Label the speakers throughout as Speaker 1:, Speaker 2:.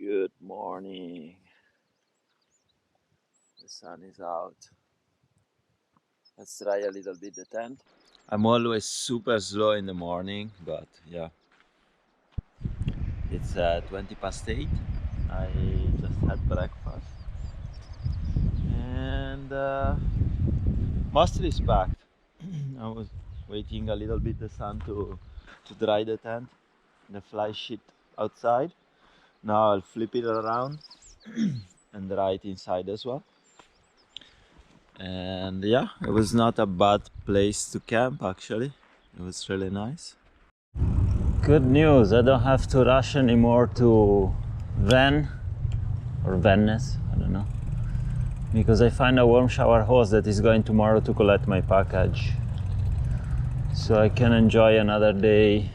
Speaker 1: Good morning. The sun is out. Let's try a little bit the tent. I'm always super slow in the morning, but yeah. It's 20 past 8. I just had breakfast and mostly it's packed. I was waiting a little bit the sun to dry the tent, the fly sheet outside. Now I'll flip it around and dry it inside as well. And yeah, it was not a bad place to camp actually. It was really nice. Good news, I don't have to rush anymore to Van or Venice, I don't know, because I find a warm shower hose that is going tomorrow to collect my package, so I can enjoy another day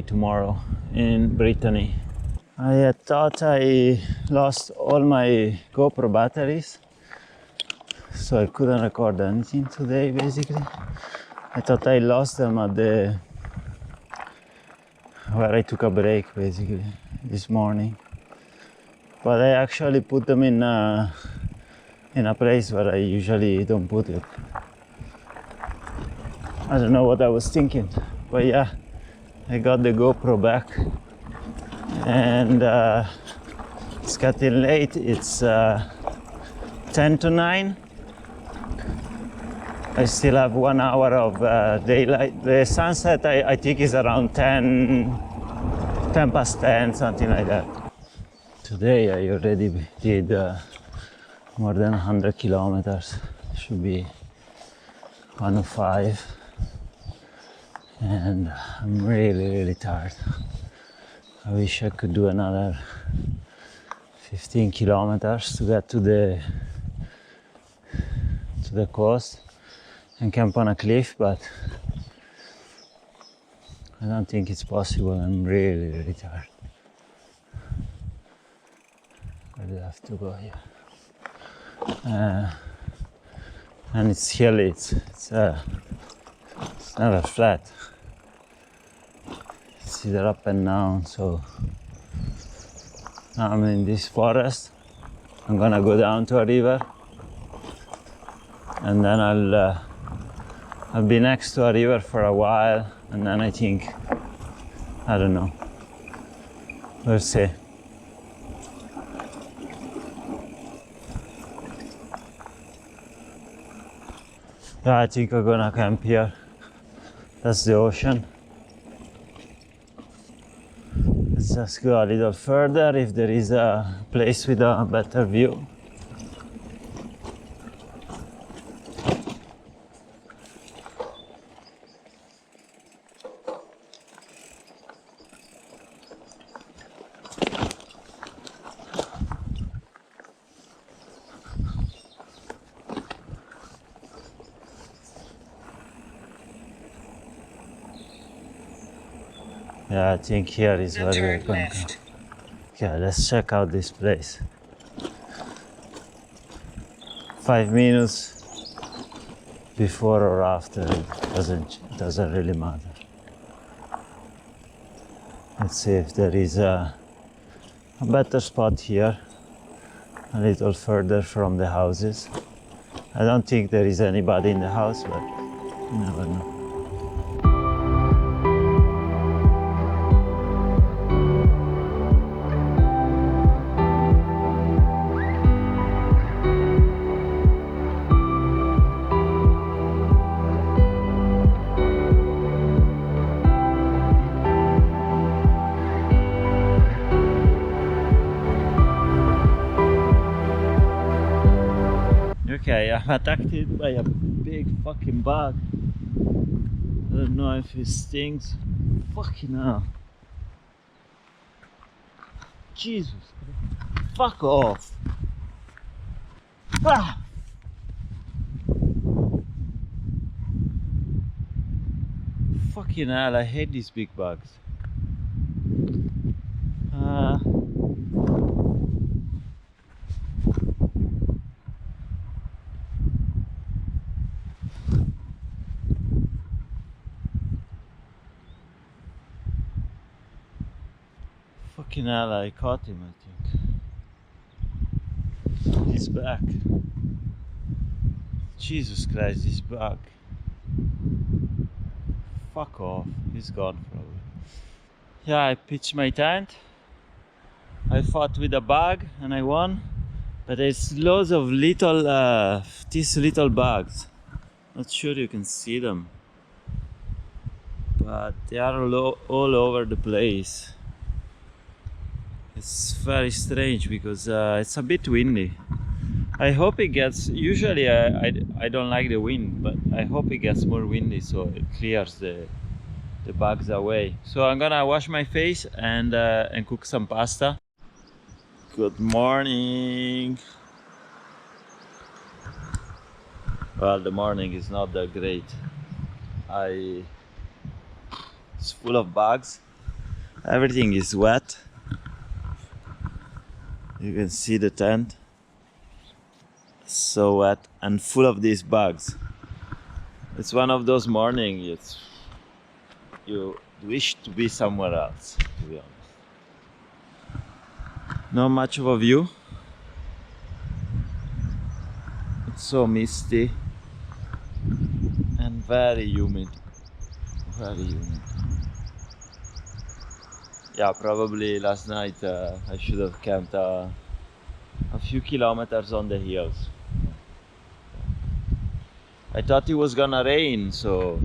Speaker 1: tomorrow in Brittany. I had thought I lost all my GoPro batteries, so I couldn't record anything today basically. I thought I lost them at where I took a break basically this morning, but I actually put them in a place where I usually don't put it. I don't know what I was thinking, but yeah, I got the GoPro back, and it's getting late. It's 10 to 9. I still have 1 hour of daylight. The sunset I think is around 10 past 10, something like that. Today I already did more than 100 kilometers. Should be 105. And I'm really tired. I wish I could do another 15 kilometers to get to the coast and camp on a cliff, but I don't think it's possible. I'm really tired. Where do I have to go here? And it's hilly. It's never flat. It's either up and down. So now I'm in this forest. I'm gonna go down to a river, and then I'll be next to a river for a while, and then I think, I don't know, we'll see. Yeah, I think I'm gonna camp here. That's the ocean. Let's just go a little further if there is a place with a better view. Yeah, I think here is where we're going to go. Okay, let's check out this place. 5 minutes before or after, it doesn't really matter. Let's see if there is a better spot here, a little further from the houses. I don't think there is anybody in the house, but you never know. Okay, I'm attacked by a big fucking bug. I don't know if it stings. Fucking hell. Jesus. Fuck off. Ah! Fucking hell, I hate these big bugs. Fucking hell, I caught him, I think. He's back. Jesus Christ, he's back. Fuck off, he's gone probably. Yeah, I pitched my tent. I fought with a bug and I won. But there's loads of little, these little bugs. Not sure you can see them. But they are all over the place. It's very strange because it's a bit windy. I hope it gets, usually I don't like the wind, but I hope it gets more windy so it clears the bugs away. So I'm gonna wash my face and cook some pasta. Good morning. Well, the morning is not that great. It's full of bugs. Everything is wet. You can see the tent. It's so wet and full of these bugs. It's one of those mornings you wish to be somewhere else, to be honest. Not much of a view. It's so misty and very humid. Very humid. Yeah, probably last night I should have camped a few kilometers on the hills. I thought it was gonna rain, so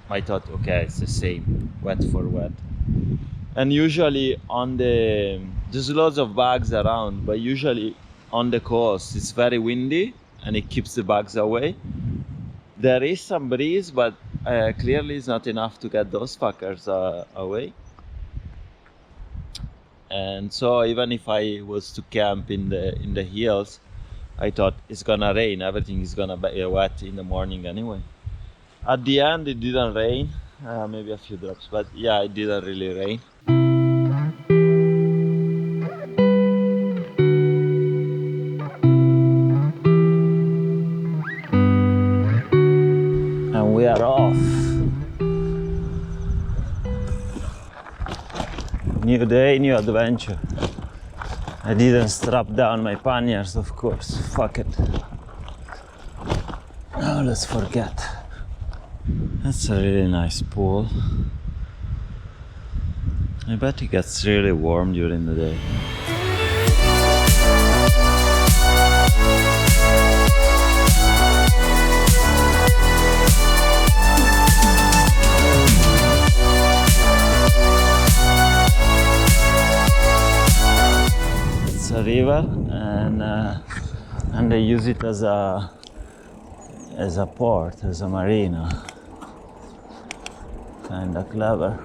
Speaker 1: I thought, okay, it's the same, wet for wet. And usually there's lots of bugs around, but usually on the coast it's very windy and it keeps the bugs away. There is some breeze, but clearly it's not enough to get those fuckers away. And so even if I was to camp in the hills, I thought it's gonna rain, everything is gonna be wet in the morning anyway. At the end it didn't rain, maybe a few drops, but yeah, it didn't really rain. And we are off. New day, new adventure. I didn't strap down my panniers, of course. Fuck it. Now let's forget. That's a really nice pool. I bet it gets really warm during the day. It's a river and they use it as a port, as a marina. Kinda clever.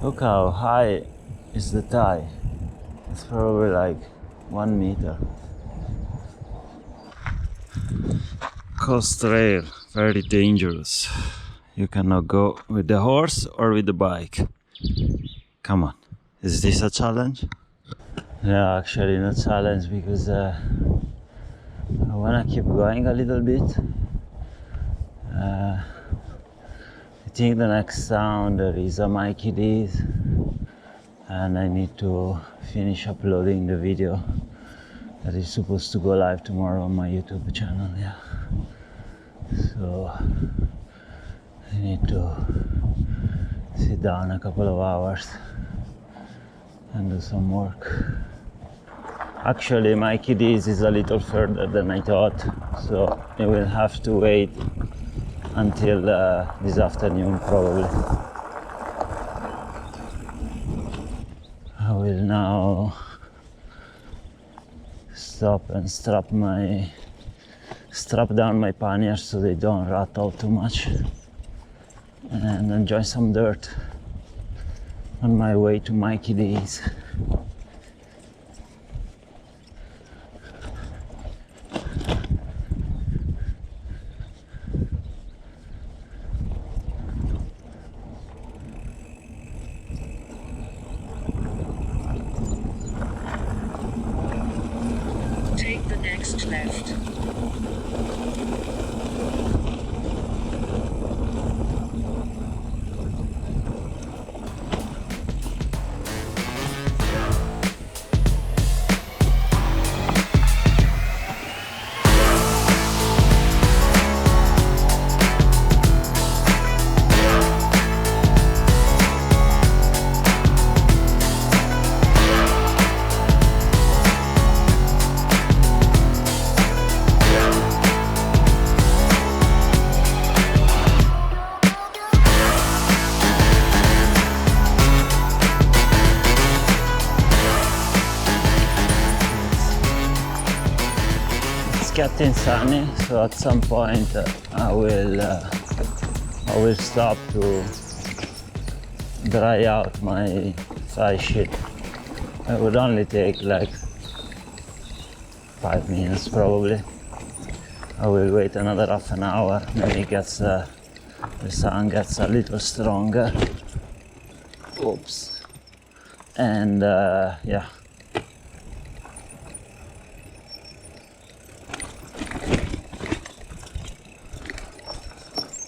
Speaker 1: Look how high is the tide. It's probably like 1 meter. Coast trail, very dangerous. You cannot go with the horse or with the bike. Come on, is this a challenge? No, actually not challenge because I wanna keep going a little bit. I think the next town there is a Mikey D's and I need to finish uploading the video that is supposed to go live tomorrow on my YouTube channel. Yeah, so I need to sit down a couple of hours and do some work. Actually, Mikey D's is a little further than I thought, so I will have to wait until this afternoon probably. I will now stop and strap down my panniers so they don't rattle too much and enjoy some dirt on my way to Mikey D's.
Speaker 2: Take the next left.
Speaker 1: getting sunny, so at some point I will stop to dry out my thigh sheet. It would only take like 5 minutes probably. I will wait another half an hour, maybe the sun gets a little stronger. Oops. And yeah.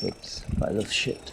Speaker 1: Oops, pile of shit.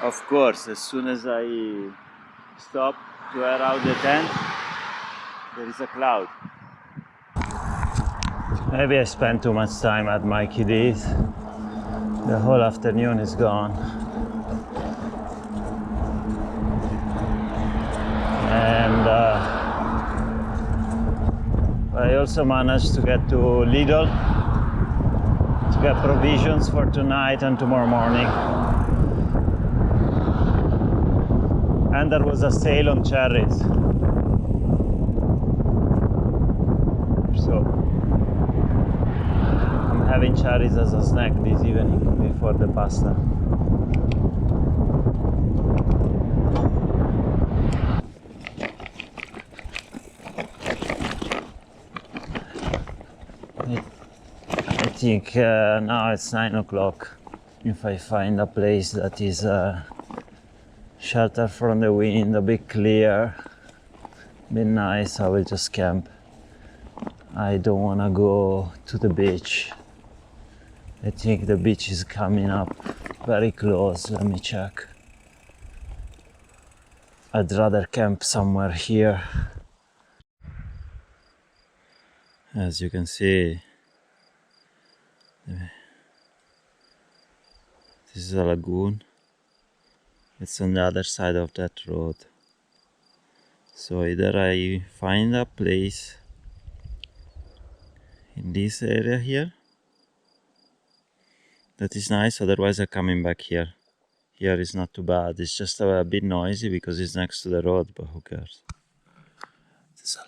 Speaker 1: Of course, as soon as I stop to air out the tent, there is a cloud. Maybe I spent too much time at my kiddies. The whole afternoon is gone. And I also managed to get to Lidl to get provisions for tonight and tomorrow morning. And there was a sale on cherries. So I'm having cherries as a snack this evening before the pasta. I think now it's 9 o'clock. If I find a place that is shelter from the wind, a bit clear, a bit nice, I will just camp. I don't want to go to the beach. I think the beach is coming up very close. Let me check. I'd rather camp somewhere here. As you can see, this is a lagoon. It's on the other side of that road. So either I find a place in this area here that is nice, otherwise I'm coming back here. Here is not too bad, it's just a bit noisy because it's next to the road, but who cares? There's a